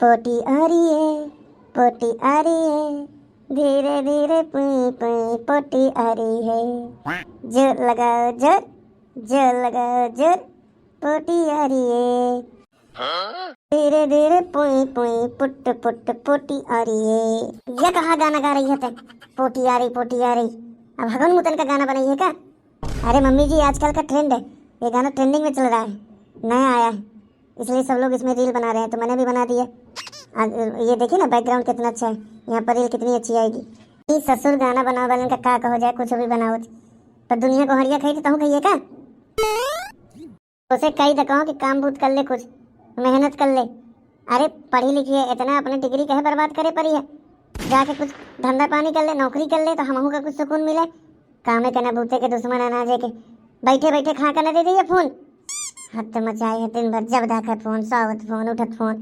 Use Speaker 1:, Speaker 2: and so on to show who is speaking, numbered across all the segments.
Speaker 1: पोटी आ रही है, पोटी आ रही है, धीरे धीरे पुई पुई पोटी आ रही है। जोर लगाओ जोर, जोर लगाओ जोर, पोटी आ रही है। धीरे धीरे पुई पुई पुट पुट पोटी आ रही है। ये कहाँ गाना गा रही है ते? पोटी आ रही, पोटी आ रही। अब हगन मुतन का गाना बनाई है क्या? अरे मम्मी जी, आजकल का ट्रेंड है, ये गाना ट्रेंडिंग में चल रहा है, नया आया है, इसलिए सब लोग इसमें रील बना रहे हैं, तो मैंने भी बना दिया। ये देखिए ना, बैकग्राउंड कितना अच्छा है, यहाँ पर रील कितनी अच्छी आएगी। ये ससुर गाना बना वाले का का कहो जाए, कुछ भी बनाओ पर दुनिया को हड़िया खाई तो कहिए का उसे कही तो कहो कि काम बूत कर ले, कुछ मेहनत कर ले। अरे पढ़ी लिखी है, इतना अपने डिग्री कहे बर्बाद करे पड़ी है, जाके कुछ धंधा पानी कर ले, नौकरी कर ले, तो हमहू का कुछ सुकून मिले। कामे के न बूते के दुश्मन अनाजे के, बैठे बैठे खा कर न दे दिए फोन। हद मचाई है, दिन भर जब देखा फोन, सावत फोन, उठत फोन,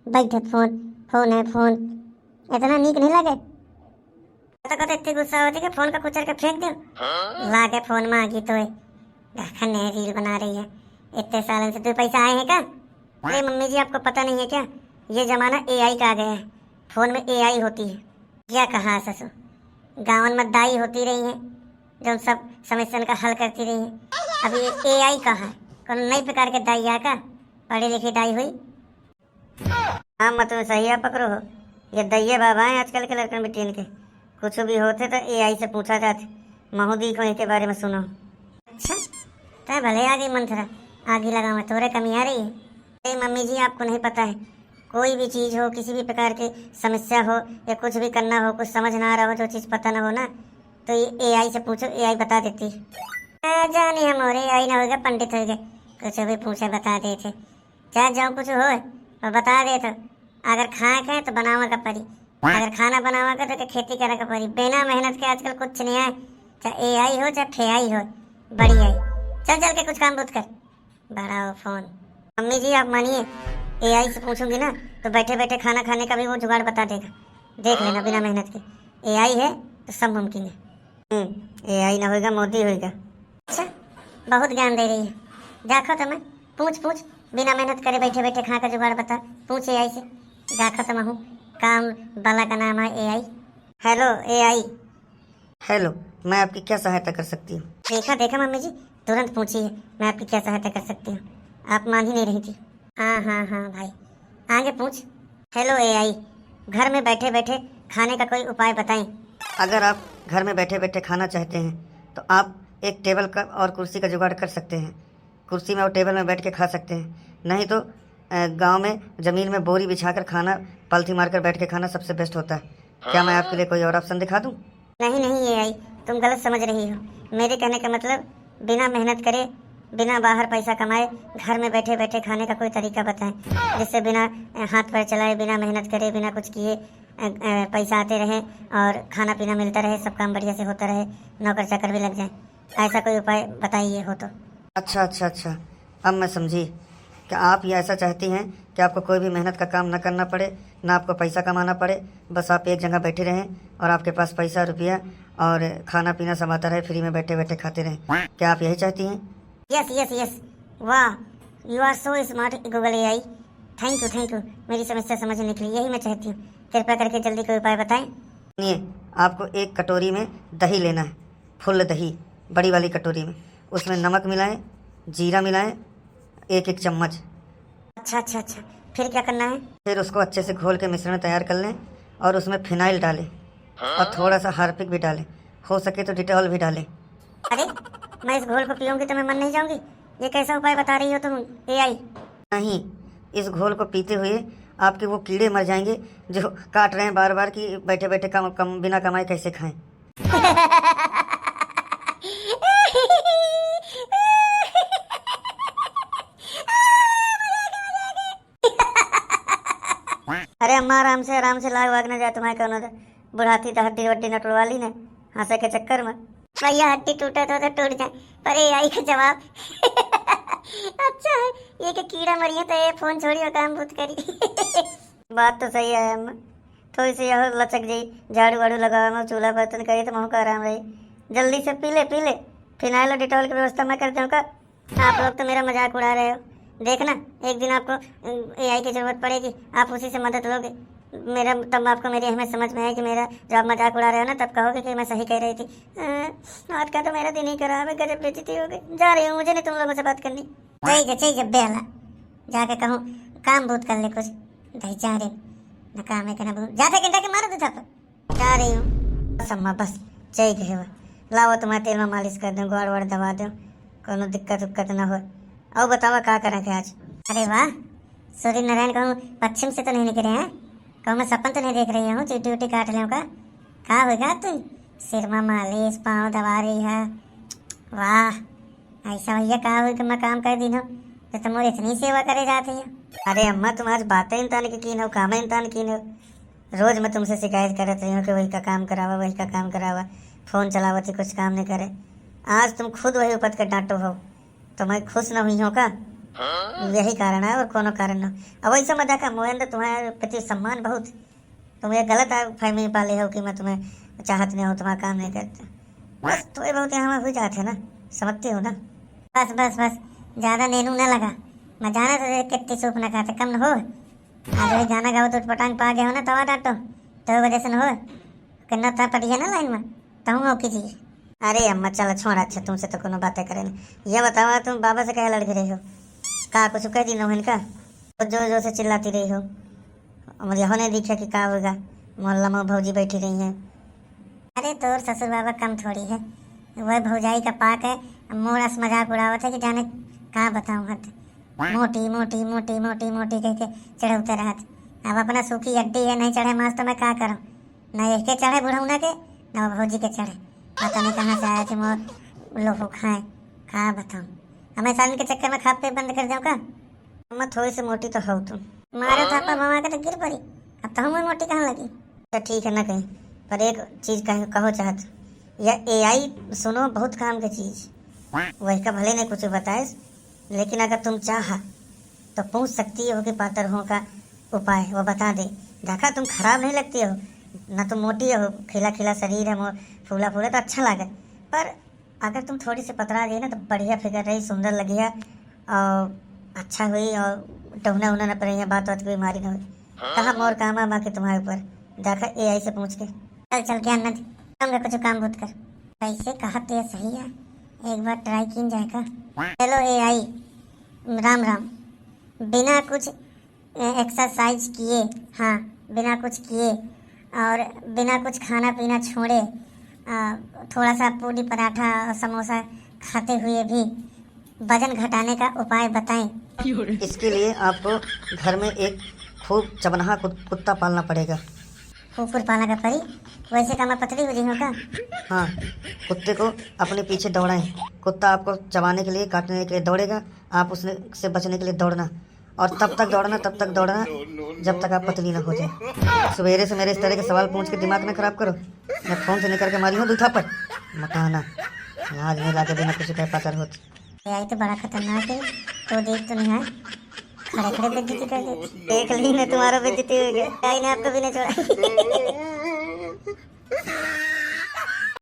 Speaker 1: बैठत फोन, फोन है फोन। इतना नीक नहीं लगे तो कहते इतनी गुस्सा होती कि फोन का कुचल के फेंक दो। ला के फोन मांगी तो नए रील बना रही है। इतने सालों से 2 पैसा आए हैं क्या? अरे मम्मी जी, आपको पता नहीं है क्या, ये जमाना एआई का आ गया है, फोन में एआई होती है। क्या कहा ससुर, गाँव में दाई होती रही है जो सब समस्या का हल करती रही है। अभी ये एआई कहा है, कौन नई प्रकार के दाई आका, पढ़ी लिखी दाई हुई। हाँ मत सही है, पकड़ो हो, ये दैये बाबा हैं आजकल के लड़कन बेटियन के। कुछ भी होते तो एआई से पूछा जाते, महोदी को इनके बारे में सुनो। अच्छा तय भले आ गई मंथरा, आगे लगा मैं तोरे कमी आ रही है। अरे मम्मी जी, आपको नहीं पता है, कोई भी चीज़ हो, किसी भी प्रकार की समस्या हो या कुछ भी करना हो, कुछ समझ ना आ रहा हो, जो चीज़ पता ना हो ना, तो ये एआई से पूछो, एआई बता देती है। जाने हम और एआई ना हो गया, पंडित हो गए, कुछ भी पूछे बता देते। चाहे जाओ कुछ हो और बता दे, तो अगर खाए खाए तो बनावा का पड़ी, अगर खाना बनावा का तो खेती करे का पड़ी। बिना मेहनत के आजकल कुछ नहीं है, चाहे एआई हो चाहे फेआई हो, बढ़िया है। चल चल के कुछ काम बुत कर, बड़ा हो फोन। मम्मी जी आप मानिए, एआई से पूछूंगी ना तो बैठे बैठे खाना खाने का भी वो जुगाड़ बता देगा, देख लेना, बिना मेहनत के। एआई है तो सब मुमकिन है। एआई ना होगा मोदी होगा। अच्छा बहुत ज्ञान दे रही है, देखो तो मैं पूछ पूछ, बिना मेहनत करे बैठे बैठे खा का जुगाड़ बता, पूछ एआई से। देखो तो मैं हूँ, काम बाला का नाम है एआई। Hello AI.
Speaker 2: हेलो, मैं आपकी क्या सहायता कर सकती हूँ?
Speaker 1: देखा देखा मम्मी जी, तुरंत पूछी है मैं आपकी क्या सहायता कर सकती हूँ, आप मान ही नहीं रही थी। हाँ हाँ हाँ भाई, आगे पूछ। हेलो एआई, घर में बैठे बैठे खाने का कोई उपाय बताएं।
Speaker 2: अगर आप घर में बैठे बैठे खाना चाहते हैं तो आप एक टेबल का और कुर्सी का जुगाड़ कर सकते हैं। कुर्सी में और टेबल में बैठ के खा सकते हैं, नहीं तो गांव में ज़मीन में बोरी बिछाकर खाना, पलथी मारकर बैठ के खाना सबसे बेस्ट होता है। क्या मैं आपके लिए कोई और ऑप्शन दिखा दूँ?
Speaker 1: नहीं नहीं एआई, तुम गलत समझ रही हो। मेरे कहने का मतलब बिना मेहनत करे, बिना बाहर पैसा कमाए, घर में बैठे बैठे खाने का कोई तरीका बताएं, जिससे बिना हाथ पैर चलाए, बिना मेहनत करे, बिना कुछ किए पैसा आते रहे और खाना पीना मिलता रहे, सब काम बढ़िया से होता रहे, नौकर चाकर भी लग जाए। ऐसा कोई उपाय बताइए हो तो।
Speaker 2: अच्छा अच्छा अच्छा, अब मैं समझी। क्या आप ये ऐसा चाहती हैं कि आपको कोई भी मेहनत का काम न करना पड़े, ना आपको पैसा कमाना पड़े, बस आप एक जगह बैठे रहें और आपके पास पैसा रुपया और खाना पीना सब आता रहे, फ्री में बैठे बैठे खाते रहें? क्या आप यही चाहती हैं?
Speaker 1: यस यस यस, वाह you are so smart Google AI, thank you, मेरी समस्या समझ निकली, यही मैं चाहती हूँ। कृपया करके जल्दी कोई उपाय बताएं।
Speaker 2: सुनिए, आपको एक कटोरी में दही लेना है, फुल दही, बड़ी वाली कटोरी में। उसमें नमक मिलाएं, जीरा मिलाएं, एक चम्मच।
Speaker 1: अच्छा, फिर क्या करना है?
Speaker 2: फिर उसको अच्छे से घोल के मिश्रण तैयार कर लें और उसमें फिनाइल डालें और थोड़ा सा हार्पिक भी डालें, हो सके तो डिटॉल भी डालें।
Speaker 1: अरे मैं इस घोल को पीऊंगी तो मैं मर नहीं जाऊंगी? ये कैसा उपाय बता रही हो तुम एआई?
Speaker 2: नहीं, इस घोल को पीते हुए आपके वो कीड़े मर जाएंगे जो काट रहे हैं बार बार कि बैठे बैठे कम बिना कमाए कैसे खाएं।
Speaker 1: अरे अम्मा आराम से लाग वाग न जाए, तुम्हारे कौन बुढ़ाती तो हड्डी वड्डी न टूटवा ली न हंसे के चक्कर में। भैया हड्डी टूटे तो टूट जाए, पर एआई का जवाब अच्छा है, ये कि कीड़ा मरिए तो ये फोन छोड़ी और काम भूत करी। बात तो सही है अम्मा, थोड़ी सी यह लचक जाई, झाड़ू वाड़ू लगा, चूल्हा बर्तन करी तो मुँह का आराम रही। जल्दी से पी ले फिनाइल और डिटॉल की व्यवस्था मैं कर दूँ का? आप लोग तो मेरा मजाक उड़ा रहे हो, देखना एक दिन आपको एआई की जरूरत पड़ेगी, आप उसी से मदद लोगे। मेरा तब आपको मेरी अहमियत समझ में है कि मेरा जब आप मजाक उड़ा रहे हो ना, तब कहोगे कि मैं सही कह रही थी। आज का तो मेरा दिन ही खराब है, गजब बेइज्जती हो गई। जा रही हूँ, मुझे नहीं तुम लोगों से बात करनी। चाहिए बेला जाके कहूँ काम बहुत कर ले कुछ। दही जा रही न काम है कहना बहुत जाते घंटा के मारो था पर जा रही हूँ। बस अम्मा बस चाहिए गए लाओ तुम्हारे तेल में मालिश कर दूँ, गोड़ वोड़ दबा दूँ, कोनो दिक्कत उक्कत ना हो। और बतावा क्या करेंगे आज? अरे वाह, सूर्य नारायण कहूँ पश्चिम से तो नहीं निकले हैं, कहूँ मैं सपन तो नहीं देख रही हूँ, चीटी उटी काट ले का कहा होगा तुम? सिर में मालिश, पाँव दबा रही है। वाह ऐसा भैया कहा हुई कि मैं काम कर दी हो तो तुम इतनी सेवा करे जाती हो। अरे अम्मा तुम आज बातें इंसान की हो, काम इंसान की हो। रोज मैं तुमसे शिकायत करत रही हूँ कि वही का काम करावा, वही का काम करावा, फोन चलावती कुछ काम नहीं करे। आज तुम खुद वही उपत कर डांटो हो तो मैं खुश न हुई हूँ का? यही कारण है और कोनो कारण न। अब वही समझा का मोहन तुम्हारे प्रति सम्मान बहुत, तुम ये गलत फहमी पाले हो कि मैं तुम्हें चाहत नहीं हो, तुम्हारा काम नहीं करते। बस थोड़े बहुत यहाँ हो जाते ना, समझते हो ना? बस बस बस ज़्यादा नेनू न लगा, मैं जाना तो कितनी सूप न खाते कम न हो। आज वही गाना गाओ तो पटांग पा गया हो ना, तवा डांटो तो वजह से न हो करना था पड़ी है ना लाइन में तो हो कीजिए। अरे अम्मा चलो छोड़ा, अच्छा तुमसे तो कोनो बातें करे नहीं। ये बताओ तुम बाबा से क्या लड़के रही हो? कहा कुछ कह दी न इनका तो जो जो से चिल्लाती रही हो, मुझे होने दिखा कि क्या होगा। मोहल्ला में भौजी बैठी रही है। अरे तोर ससुर बाबा कम थोड़ी है, वह भौजाई का पाक है। मोरस मजाक उड़ावत है कि जाने कहाँ बताऊँ हद मोटी मोटी मोटी मोटी मोटी कह के चढ़ौते रहत। अब अपना सूखी हड्डी है, नहीं चढ़े मांस तो मैं क्या करूँ? न इसके चढ़े बुढ़ौना के न भौजी के चढ़े, पता नहीं कहाँ से आया थे मोर लोग खाए। कहाँ बताऊँ हमें सालन के चक्कर में खा पे बंद कर जाऊँ का? अम्मा थोड़ी सी मोटी तो हो तुम, मारो थापा मामा के तो गिर पड़ी, अब तो हमें मोटी कहाँ लगी? तो ठीक है ना कहीं पर एक चीज़ कहो चाहत, यह एआई सुनो बहुत काम की चीज़, वही का भले नहीं कुछ बताए, लेकिन अगर तुम चाह तो पूछ सकती हो कि पातर हो का उपाय वो बता दे। देखा तुम खराब नहीं लगती हो ना, तुम मोटी हो, खिला खिला शरीर है, फूला फूला तो अच्छा लगे, पर अगर तुम थोड़ी सी पतरा गई ना तो बढ़िया फिगर रही, सुंदर लगी है और अच्छा हुई और टहना उना न पड़ी है, बात बात कोई बीमारी न हुई। कहा मोर काम आ के तुम्हारे ऊपर देखा एआई से पूछ के। चल चल के अन्ना दे कुछ काम बुत कर। कैसे कहा तो सही है, एक बार ट्राई की जाएगा। चलो एआई राम राम, बिना कुछ एक्सरसाइज किए, हाँ बिना कुछ किए और बिना कुछ खाना पीना छोड़े, थोड़ा सा पूरी पराठा और समोसा खाते हुए भी वजन घटाने का उपाय बताएं।
Speaker 2: इसके लिए आपको घर में एक खूब चबनहा कुत्ता पालना पड़ेगा।
Speaker 1: कुकुर पाला का परी? वैसे का मैं पतली हो रही हूँ का?
Speaker 2: हाँ, कुत्ते को अपने पीछे दौड़ाएं। कुत्ता आपको चबाने के लिए, काटने के लिए दौड़ेगा, आप उससे बचने के लिए दौड़ना, और तब तक दौड़ना जब तक आप पतली ना हो जाए। सवेरे से मेरे इस तरह के सवाल पूछ के दिमाग ना खराब करो, मैं फोन से निकल के मारी हूँ दूठा पर मकाना आज नहीं लाके बिना कुछ कह पाता होती।
Speaker 1: यही तो बड़ा खतरनाक है, तो देख तो नहीं है खड़े खड़े बेइज्जती कर देती। देख ली ना तुम्हारा बेइज्जती हो गया, आपको भी नहीं छोड़ा।